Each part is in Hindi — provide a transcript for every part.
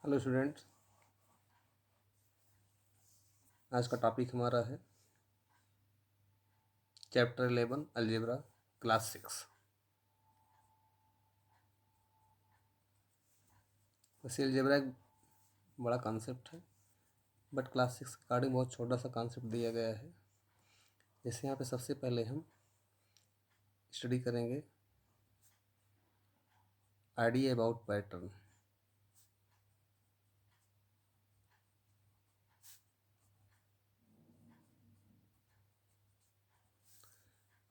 Hello students. आज का टॉपिक हमारा है चैप्टर 11 अलजेब्रा क्लास 6। वैसे अलजेब्रा एक बड़ा कॉन्सेप्ट है, बट क्लास 6 के अकॉर्डिंग बहुत छोटा सा कॉन्सेप्ट दिया गया है। जैसे यहाँ पे सबसे पहले हम स्टडी करेंगे idea about pattern.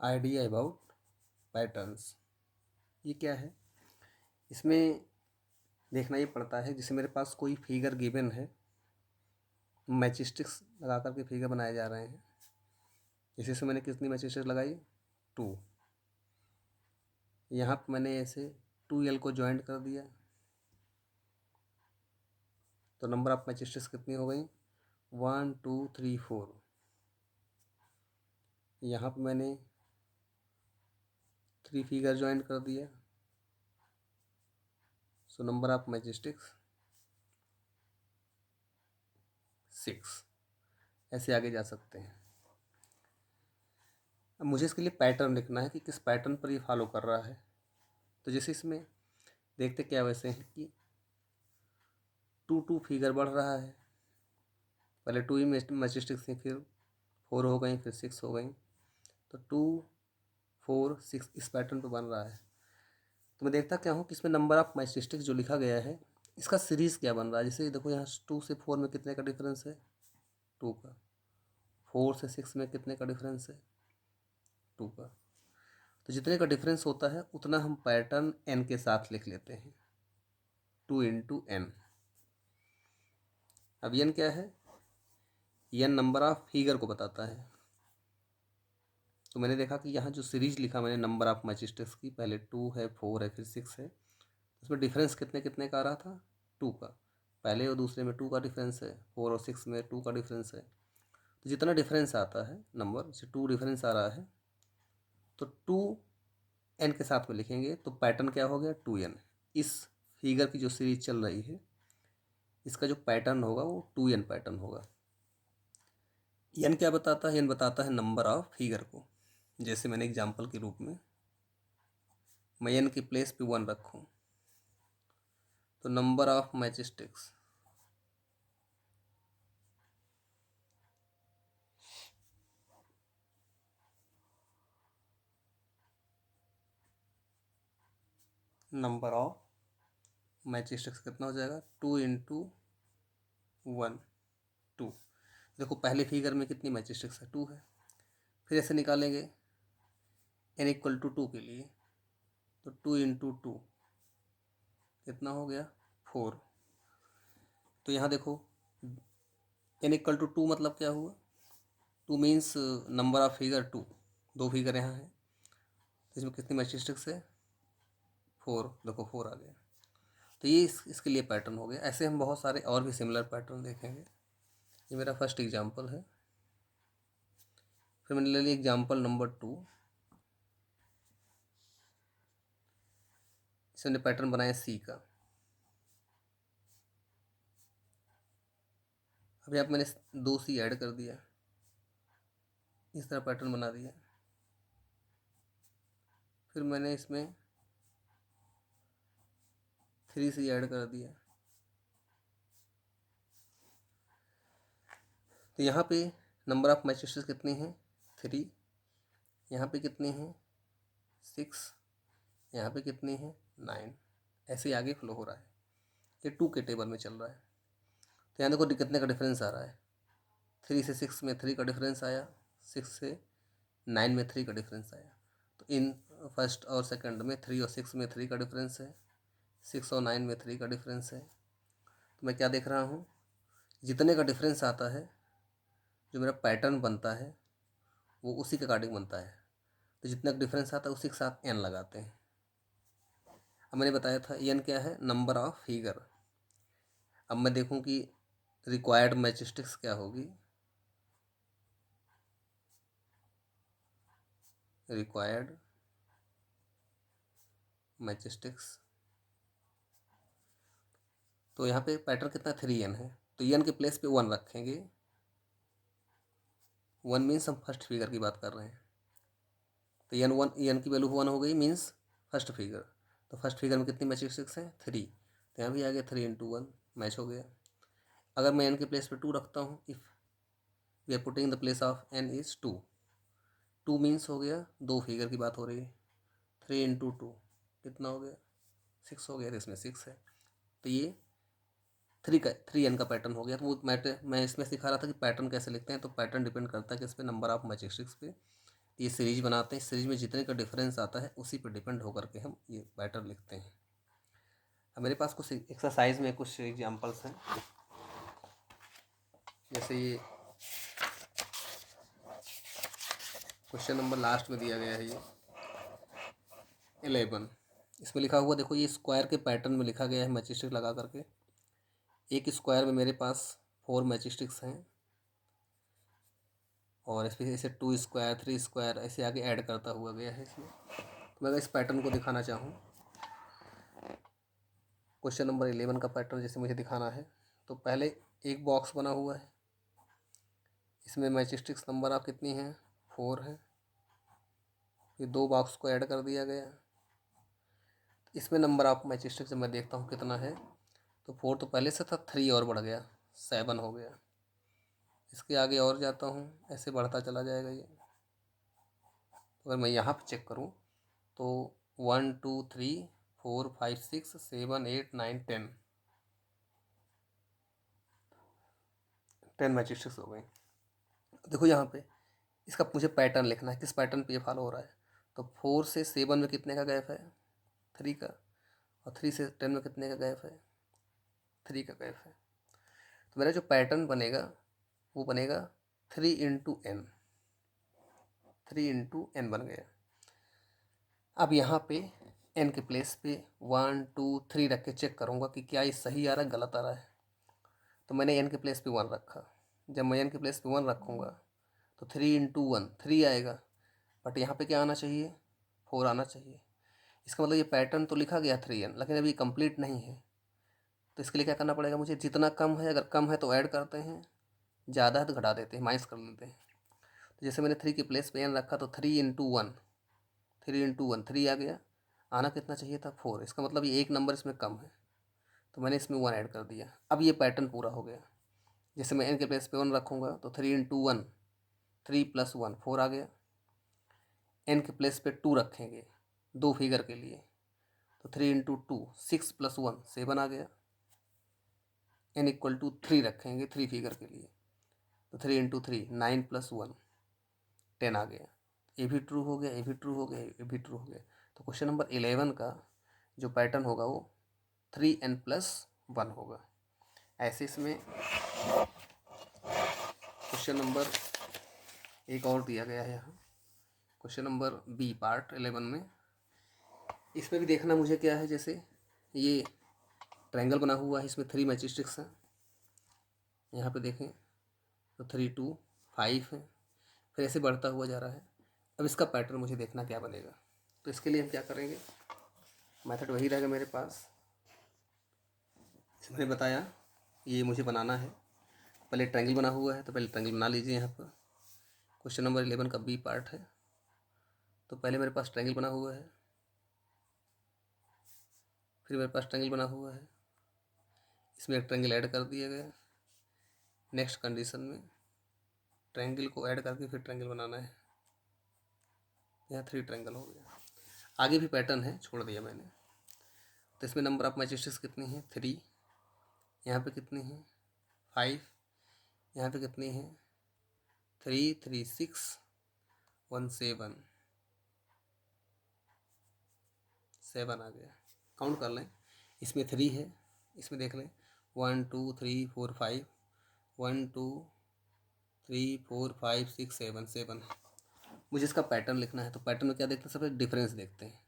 Idea about patterns ये क्या है? इसमें देखना ये पड़ता है, जैसे मेरे पास कोई फिगर गिवन है, मैचिस्टिक्स लगा करके फिगर बनाए जा रहे हैं। जैसे इसमें मैंने कितनी मैचिस्टिक्स लगाई? 2। यहाँ पर मैंने ऐसे 2L को ज्वाइंट कर दिया तो नंबर ऑफ मैचिस्टिक्स कितनी हो गई? 1 2 3 4। यहाँ पर मैंने 3 फिगर ज्वाइन कर दिया, सो नंबर ऑफ मैचिस्टिक्स 6। ऐसे आगे जा सकते हैं। अब मुझे इसके लिए पैटर्न लिखना है कि किस पैटर्न पर ये फॉलो कर रहा है। तो जैसे इसमें देखते क्या वैसे हैं कि 2 फिगर बढ़ रहा है। पहले 2 ही मैचिस्टिक्स थी, फिर 4 हो गई, फिर 6 हो गई, तो 2 4 6 इस पैटर्न पर बन रहा है। तो मैं देखता क्या हूँ कि इसमें नंबर ऑफ मैचिस्टिक्स जो लिखा गया है इसका सीरीज़ क्या बन रहा है। जैसे देखो यहाँ 2 से 4 में कितने का डिफरेंस है? 2 का। 4 से 6 में कितने का डिफरेंस है? 2 का। तो जितने का डिफरेंस होता है उतना हम पैटर्न n के साथ लिख लेते हैं, 2 इंटू n। अब n क्या है? n नंबर ऑफ फिगर को बताता है। तो मैंने देखा कि यहाँ जो सीरीज लिखा मैंने नंबर ऑफ मैचिस्टिक्स की, पहले 2 है, 4 है, फिर 6 है, उसमें डिफरेंस कितने कितने का आ रहा था? 2 का। पहले और दूसरे में 2 का डिफरेंस है, 4 और 6 में 2 का डिफरेंस है। तो जितना डिफरेंस आता है नंबर से 2 डिफरेंस आ रहा है तो 2 n के साथ में लिखेंगे तो पैटर्न क्या हो गया? 2n। इस फिगर की जो सीरीज चल रही है इसका जो पैटर्न होगा वो 2n पैटर्न होगा। n क्या बताता है? n बताता है नंबर ऑफ फिगर को। जैसे मैंने एग्जांपल के रूप में मैं n की प्लेस पे 1 रखूं तो नंबर ऑफ मैचिस्टिक्स नंबर ऑफ मैचिस्टिक्स कितना हो जाएगा? 2 इंटू 1 2। देखो पहले फिगर में कितनी मैचिस्टिक्स है? 2 है। फिर ऐसे निकालेंगे n इक्वल टू 2 के लिए, तो 2 इंटू 2 कितना हो गया? 4। तो यहाँ देखो n इक्वल टू 2 मतलब क्या हुआ? 2 means number of figure 2। 2 figure यहाँ है तो इसमें कितनी मैचिस्टिक्स है? 4। देखो 4 आ गया। तो ये इसके लिए पैटर्न हो गया। ऐसे हम बहुत सारे और भी सिमिलर पैटर्न देखेंगे। ये मेरा फर्स्ट एग्जांपल है। फिर मैंने ले लिया एग्जांपल नंबर 2। इसमें मैंने पैटर्न बनाया सी का। अब यहाँ पे मैंने 2 सी ऐड कर दिया, इस तरह पैटर्न बना दिया। फिर मैंने इसमें 3 सी ऐड कर दिया। तो यहाँ पे नंबर ऑफ मैचिस्टिक्स कितनी हैं? 3। यहाँ पे कितनी हैं? 6। यहाँ पे कितनी हैं? 9। ऐसे ही आगे फ्लो हो रहा है। ये 2 के टेबल में चल रहा है। तो यहाँ देखो कितने का डिफरेंस आ रहा है? 3 से 6 में 3 का डिफरेंस आया, 6 से 9 में 3 का डिफरेंस आया। तो इन फर्स्ट और सेकंड में 3 और 6 में 3 का डिफरेंस है, 6 और 9 में 3 का डिफरेंस है। तो मैं क्या देख रहा हूँ? जितने का डिफरेंस आता है जो मेरा पैटर्न बनता है वो उसी के अकॉर्डिंग बनता है। तो जितना डिफरेंस आता है उसी के साथ n लगाते हैं। अब मैंने बताया था n क्या है? Number of figure. अब मैं देखूं कि रिक्वायर्ड मैचिस्टिक्स क्या होगी। रिक्वायर्ड मैचिस्टिक्स तो यहाँ पे पैटर्न कितना 3n है, तो n के प्लेस पे 1 रखेंगे। 1 मीन्स हम फर्स्ट फिगर की बात कर रहे हैं, तो n की वैल्यू 1 हो गई मीन्स फर्स्ट फिगर। तो फर्स्ट फिगर में कितनी मैजिस्टिक्स हैं 3, तो यहाँ भी आ गया 3 × 1 मैच हो गया। अगर मैं n के प्लेस पे 2 रखता हूँ, if we are putting the place of n is 2, 2 means हो गया 2 फिगर की बात हो रही है। 3 × 2 कितना हो गया 6 हो गया, तो इसमें 6 है, तो ये 3n का पैटर्न हो गया। तो वो मैं इसमें सिखा रहा था कि पैटर्न कैसे लिखते हैं, तो पैटर्न डिपेंड करता है कि इस पर नंबर ऑफ मैजिस्टिक्स पे। ये सीरीज बनाते हैं, सीरीज में जितने का डिफरेंस आता है उसी पर डिपेंड होकर के हम ये पैटर्न लिखते हैं। अब मेरे पास कुछ एक्सरसाइज में कुछ एग्जांपल्स हैं, जैसे ये क्वेश्चन नंबर लास्ट में दिया गया है, ये 11। इसमें लिखा हुआ देखो, ये स्क्वायर के पैटर्न में लिखा गया है मैजिस्टिक लगा करके। एक स्क्वायर में मेरे पास 4 मैजिस्टिक्स हैं, और इस पर ऐसे 2 स्क्वायर 3 स्क्वायर ऐसे आगे ऐड करता हुआ गया है इसमें। तो मैं अगर इस पैटर्न को दिखाना चाहूँ, क्वेश्चन नंबर 11 का पैटर्न जैसे मुझे दिखाना है, तो पहले एक बॉक्स बना हुआ है, इसमें मैजिस्टिक्स नंबर आप कितनी हैं 4 है। फिर 2 बॉक्स को ऐड कर दिया गया, इसमें नंबर ऑफ मैजिस्टिक्स मैं देखता हूँ कितना है, तो 4 तो पहले से था, 3 और बढ़ गया 7 हो गया। इसके आगे और जाता हूँ, ऐसे बढ़ता चला जाएगा ये। अगर मैं यहाँ पे चेक करूँ तो 1 2 3 4 5 6 7 8 9 10 मैजिस्टिक्स हो गई। देखो यहाँ पे इसका मुझे पैटर्न लिखना है, किस पैटर्न पे ये फॉलो हो रहा है। तो 4 से 7 में कितने का गैप है 3 का, और 3 से 10 में कितने का गैप है 3 का गैप है। तो मेरा जो पैटर्न बनेगा वो बनेगा 3 × n, 3 × n बन गया। अब यहाँ पे n के प्लेस पे 1 2 3 रख के चेक करूँगा कि क्या ये सही आ रहा है गलत आ रहा है। तो मैंने n के प्लेस पे 1 रखा, जब मैं n के प्लेस पे 1 रखूँगा तो 3 × 1 3 आएगा, बट यहाँ पे क्या आना चाहिए 4 आना चाहिए। इसका मतलब ये पैटर्न तो लिखा गया 3n, लेकिन अभी कंप्लीट नहीं है। तो इसके लिए क्या करना पड़ेगा मुझे, जितना कम है, अगर कम है तो ऐड करते हैं, ज़्यादा है तो घटा देते हैं, माइनस कर लेते हैं। तो जैसे मैंने 3 के प्लेस पे n रखा, तो 3 × 1 3 आ गया, आना कितना चाहिए था 4। इसका मतलब ये एक नंबर इसमें कम है, तो मैंने इसमें 1 ऐड कर दिया। अब ये पैटर्न पूरा हो गया। जैसे मैं n के प्लेस पे 1 रखूँगा तो 3 × 1 3 + 1 4 आ गया। n के प्लेस पे 2 रखेंगे 2 फिगर के लिए, तो 3 × 2 6 + 1 7 आ गया। n = 3 रखेंगे 3 फिगर के लिए, तो 3 × 3 9 + 1 10 आ गया। ये भी ट्रू हो गया, ये भी ट्रू हो गया, ये भी ट्रू हो गया। तो क्वेश्चन नंबर 11 का जो पैटर्न होगा वो 3n + 1 होगा। ऐसे इसमें क्वेश्चन नंबर एक और दिया गया है यहाँ, क्वेश्चन नंबर बी पार्ट 11 में। इसमें भी देखना मुझे क्या है, जैसे ये ट्रायंगल बना हुआ है, इसमें 3 मैजिस्टिक्स हैं, यहाँ पे देखें तो 3 2 5 है, फिर ऐसे बढ़ता हुआ जा रहा है। अब इसका पैटर्न मुझे देखना क्या बनेगा, तो इसके लिए हम क्या करेंगे, मेथड वही रहेगा मेरे पास। मैंने बताया ये मुझे बनाना है, पहले ट्रायंगल बना हुआ है, तो पहले ट्रायंगल बना लीजिए। यहाँ पर क्वेश्चन नंबर 11 का बी पार्ट है, तो पहले मेरे पास ट्रायंगल बना हुआ है, फिर मेरे पास ट्रायंगल बना हुआ है, इसमें एक ट्रायंगल ऐड कर दिया गया। नेक्स्ट कंडीशन में ट्रायंगल को ऐड करके फिर ट्रायंगल बनाना है, यहाँ 3 ट्रायंगल हो गया। आगे भी पैटर्न है, छोड़ दिया मैंने। तो इसमें नंबर ऑफ मैजिस्टिक्स कितनी है 3, यहाँ पे कितनी है 5, यहाँ पे कितनी है 3 3 6 1 7 7 आ गया। काउंट कर लें, इसमें 3 है, इसमें देख लें 1 2 3 4 5 1 2 3 4 5 6 7 7। मुझे इसका पैटर्न लिखना है, तो पैटर्न में क्या देखते हैं, सबसे डिफरेंस देखते हैं।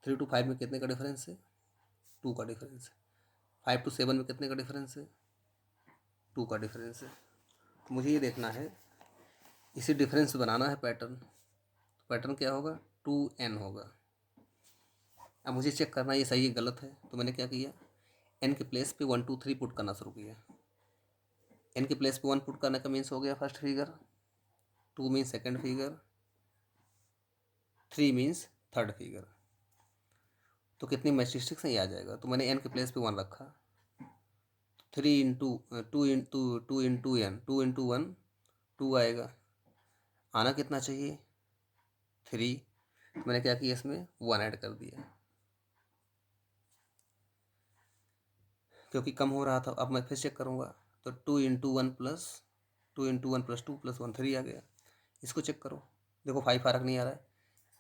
3 to 5 में कितने का डिफरेंस है 2 का डिफरेंस है। 5 to 7 में कितने का डिफरेंस है 2 का डिफरेंस है। तो मुझे ये देखना है, इसी डिफरेंस बनाना है पैटर्न। तो पैटर्न क्या होगा 2n होगा। अब मुझे चेक करना है ये सही है गलत है, तो मैंने क्या किया एन के प्लेस पे 1 2 3 पुट करना शुरू किया। एन के प्लेस पे 1 पुट करने का मीन्स हो गया first figure, 2 means second figure, 3 means third figure. तो कितनी मैट्रिक्स है ये आ जाएगा। तो मैंने एन के प्लेस पे 1 रखा, 3 into two into n, 2 into 1 2 आएगा। आना कितना चाहिए 3। तो मैंने क्या किया इसमें 1 ऐड कर दिया क्योंकि कम हो रहा था। अब मैं फिर चेक करूँगा तो 2 इंटू 1 प्लस 2 प्लस 1 3 आ गया। इसको चेक करो, देखो 5 फर्क नहीं आ रहा है।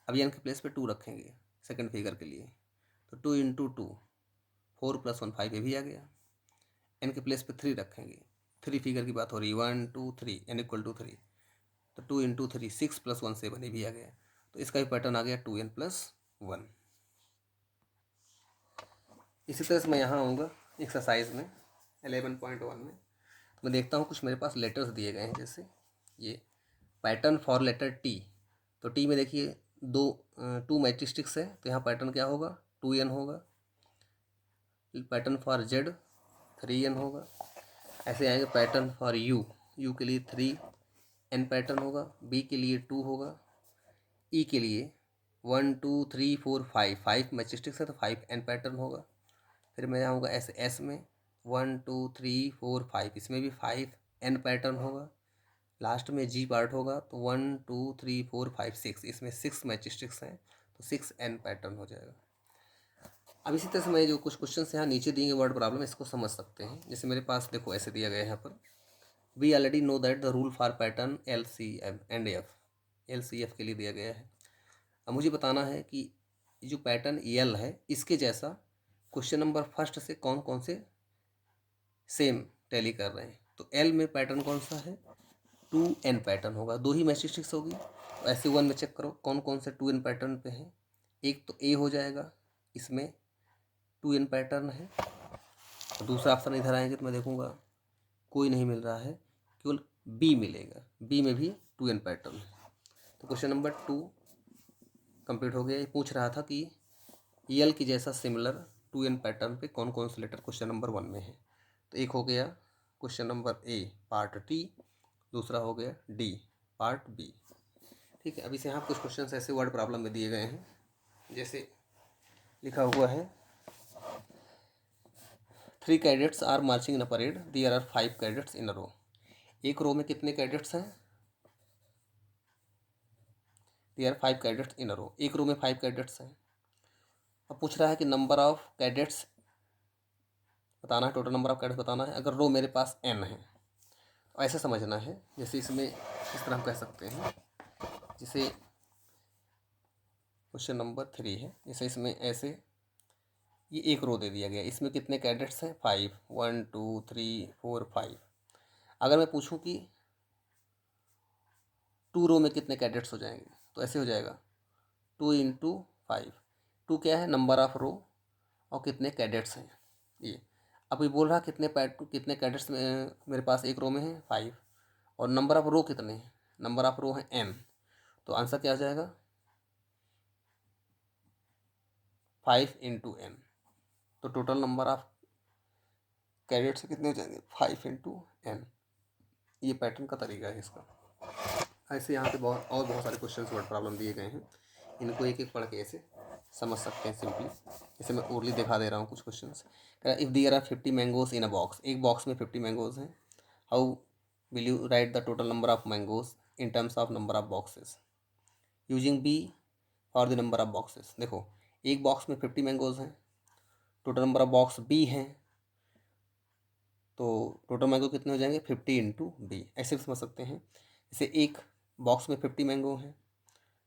अब एन के प्लेस पे 2 रखेंगे सेकंड फिगर के लिए, तो 2 इंटू 2 4 प्लस 1 5 ये भी आ गया। एन के प्लेस पे 3 रखेंगे, 3 फिगर की बात हो रही है, 1 2 3 एन इक्वल टू 3, तो 2 इंटू 3 6 प्लस 1 7 ये भी आ गया। तो इसका भी पैटर्न आ गया 2n प्लस 1। इसी तरह से मैं यहाँ आऊँगा एक्सरसाइज में 11.1 में। तो मैं देखता हूँ कुछ मेरे पास लेटर्स दिए गए हैं, जैसे ये पैटर्न फॉर लेटर टी। तो टी में देखिए 2 मैट्रिक्स है, तो यहाँ पैटर्न क्या होगा 2n होगा। पैटर्न फॉर जेड 3n होगा। ऐसे आएंगे पैटर्न फॉर यू, यू के लिए 3n पैटर्न होगा, बी के लिए 2 होगा, ई के लिए 1 2 3 4 5 मैट्रिक्स है तो 5n पैटर्न होगा। फिर मैं आऊँगा ऐसे एस में 1 2 3 4 5, इसमें भी 5n पैटर्न होगा। लास्ट में जी पार्ट होगा तो 1 2 3 4 5 6, इसमें 6 मैट्रिक्स हैं तो 6n पैटर्न हो जाएगा। अब इसी तरह से मैं जो कुछ क्वेश्चन यहाँ नीचे दिए वर्ड प्रॉब्लम इसको समझ सकते हैं। जैसे मेरे पास देखो ऐसे दिया गया है यहाँ पर, we already know that the rule for pattern LCM and F, LCF के लिए दिया गया है। अब मुझे बताना है कि जो पैटर्न L है इसके जैसा क्वेश्चन नंबर फर्स्ट से कौन कौन से सेम टैली कर रहे हैं। तो L में पैटर्न कौन सा है 2n पैटर्न होगा, 2 ही मैट्रिक्स होगी। तो ऐसे 1 में चेक करो कौन कौन से 2n पैटर्न पे हैं। एक तो A हो जाएगा, इसमें 2n पैटर्न है। तो दूसरा ऑप्शन इधर आएंगे तो मैं देखूंगा कोई नहीं मिल रहा है, केवल B मिलेगा, B में भी 2n पैटर्न है। तो क्वेश्चन नंबर 2 कंप्लीट हो गया। ये पूछ रहा था कि L की जैसा सिमिलर 2n पैटर्न पे कौन कौन से लेटर क्वेश्चन नंबर 1 में है। तो एक हो गया question number A part T, दूसरा हो गया D पार्ट B। ठीक है, अभी से यहाँ कुछ क्वेश्चन ऐसे वर्ड प्रॉब्लम में दिए गए हैं, जैसे लिखा हुआ है 3 cadets are marching in a parade, there are 5 cadets in a row. एक रो में कितने कैडेट्स हैं, there are 5 cadets in a row, एक रो में 5 कैडेट्स हैं। अब पूछ रहा है कि नंबर ऑफ कैडेट्स बताना है, टोटल नंबर ऑफ कैडेट्स बताना है। अगर रो मेरे पास n है तो ऐसे समझना है, जैसे इसमें इस तरह हम कह सकते हैं, जैसे क्वेश्चन नंबर 3 है, जैसे इसमें ऐसे ये एक रो दे दिया गया, इसमें कितने कैडेट्स हैं 5, 1 2 3 4 5। अगर मैं पूछूं कि 2 रो में कितने कैडेट्स हो जाएंगे, तो ऐसे हो जाएगा 2 इंटू 5। 2 क्या है नंबर ऑफ रो और कितने कैडेट्स हैं ये। अब ये बोल रहा कितने कैडेट्स में मेरे पास एक रो में है 5, और नंबर ऑफ रो कितने हैं, नंबर ऑफ रो है n। तो आंसर क्या आ जाएगा 5 इंटू n। तो टोटल नंबर ऑफ कैडेट्स कितने हो जाएंगे 5 इंटू n। ये पैटर्न का तरीका है इसका। ऐसे यहाँ पे बहुत सारे क्वेश्चन वर्ड प्रॉब्लम दिए गए हैं, इनको एक एक पढ़ के ऐसे समझ सकते हैं सिंपली। जैसे मैं ओरली दिखा दे रहा हूँ कुछ questions. If there are 50 mangoes in a box, एक बॉक्स में 50 मैंगोज हैं, how will you write the total number of mangoes in terms of number of boxes using B for the number of boxes. देखो एक बॉक्स में 50 मैंगोज हैं, total number of box B हैं, तो टोटल मैंगो कितने हो जाएंगे 50 इंटू B, ऐसे भी समझ सकते हैं। जैसे एक बॉक्स में 50 मैंगो हैं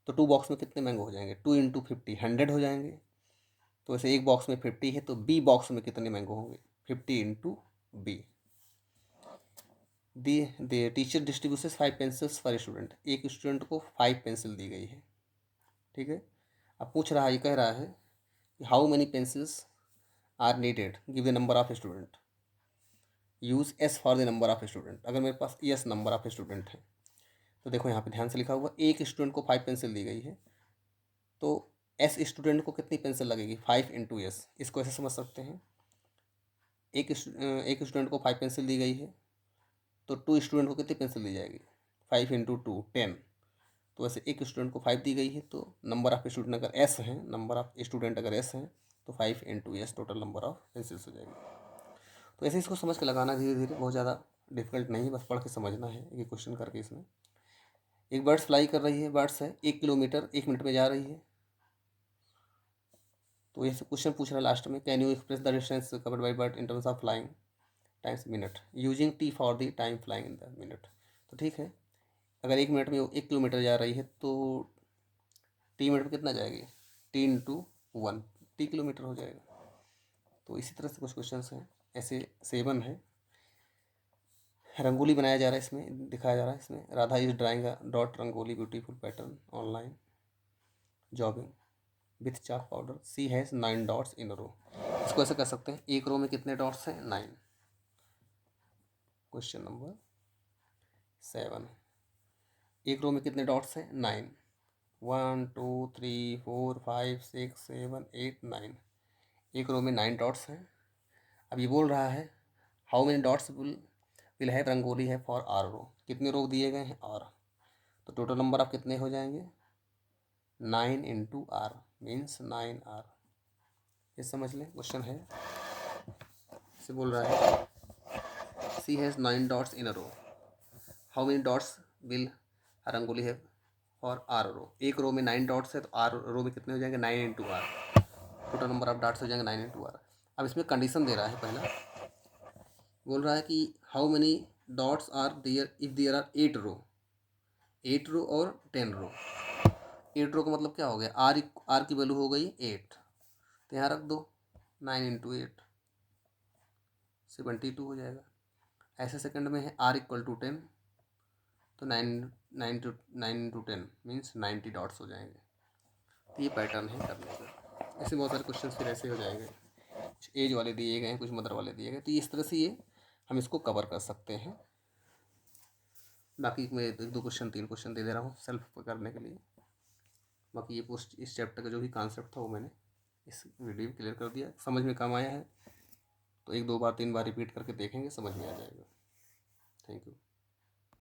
तो 2 बॉक्स में कितने मैंगो हो जाएंगे 2 इंटू 50 100 हो जाएंगे। तो वैसे एक बॉक्स में 50 है तो B बॉक्स में कितने मैंगो होंगे 50 into B। The teacher distributes 5 pencils for student, एक स्टूडेंट को 5 पेंसिल दी गई है। ठीक है, अब पूछ रहा है, ये कह रहा है कि how many pencils are needed give the number of student, use S for the number of student. अगर मेरे पास S नंबर ऑफ स्टूडेंट है तो देखो यहाँ पे ध्यान से लिखा हुआ एक स्टूडेंट को 5 पेंसिल दी गई है, तो S स्टूडेंट को कितनी पेंसिल लगेगी 5 इंटू S। इसको ऐसे समझ सकते हैं एक स्टूडेंट को 5 पेंसिल दी गई है, तो 2 स्टूडेंट को कितनी पेंसिल दी जाएगी? 5 इंटू 2 10। तो वैसे एक स्टूडेंट को 5 दी गई है, तो नंबर ऑफ स्टूडेंट अगर एस हैं, नंबर ऑफ स्टूडेंट अगर एस हैं, तो 5 into S total number of pencils हो जाएगी। तो ऐसे इसको समझ के लगाना धीरे धीरे, बहुत ज़्यादा डिफिकल्ट नहीं, बस पढ़ के समझना है ये क्वेश्चन करके। इसमें एक बर्ड्स फ्लाई कर रही है, बर्ड्स है 1 किलोमीटर 1 मिनट में जा रही है। तो ये क्वेश्चन पूछ रहा है लास्ट में, can you express the distance covered by bird in terms of flying times minute using T for the time flying in the minute. तो ठीक है, अगर 1 मिनट में 1 किलोमीटर जा रही है, तो टी मिनट में कितना जाएगी? टी इंटू 1, टी किलोमीटर हो जाएगा। तो इसी तरह से कुछ क्वेश्चन हैं। ऐसे 7 है, रंगोली बनाया जा रहा है, इसमें दिखाया जा रहा है। इसमें Radha is drawing a dot rangoli beautiful pattern online jobbing with chalk powder, she has 9 dots in row. इसको ऐसे कर सकते हैं, एक रो में कितने डॉट्स हैं? 9। क्वेश्चन नंबर 7, एक रो में कितने डॉट्स हैं? 9। 1 2 3 4 5 6 7 8 9। एक रो में 9 डॉट्स हैं। अब ये बोल रहा है how many dots will have rangoli have for are रो। कितने रो दिए गए हैं? आर। तो टोटल नंबर आप कितने हो जाएंगे? 9 इंटू आर मीन्स 9 आर। ये समझ लें, क्वेश्चन है, इसे बोल रहा है she has 9 dots in a row, how many dots will rangoli have for are रो। एक रो में 9 डॉट्स है, तो आर रो में कितने हो जाएंगे? 9 into R. Total number of dots हो जाएंगे 9 इंटू आर। अब इसमें कंडीशन दे रहा है, पहला बोल रहा है कि how many dots are there if there are 8 row, 8 row और 10 रो। 8 रो का मतलब क्या हो गया? आर की वैल्यू हो गई 8, तो यहाँ रख दो 9 इंटू 8 72 हो जाएगा। ऐसे सेकंड में है आर इक्वल टू 10, तो 9 इंटू 10 मीन्स 90 डॉट्स हो जाएंगे। तो ये पैटर्न है करने का। ऐसे बहुत सारे क्वेश्चन फिर ऐसे हो जाएंगे, कुछ एज वाले दिए गए हैं, कुछ मदर वाले दिए गए। तो इस तरह से ये हम इसको कवर कर सकते हैं। बाकी मैं 1 2 क्वेश्चन 3 क्वेश्चन दे दे रहा हूँ सेल्फ करने के लिए। बाकी ये पोस्ट इस चैप्टर का जो भी कॉन्सेप्ट था वो मैंने इस वीडियो में क्लियर कर दिया। समझ में काम आया है तो 1 2 बार 3 बार रिपीट करके देखेंगे, समझ में आ जाएगा। Thank you.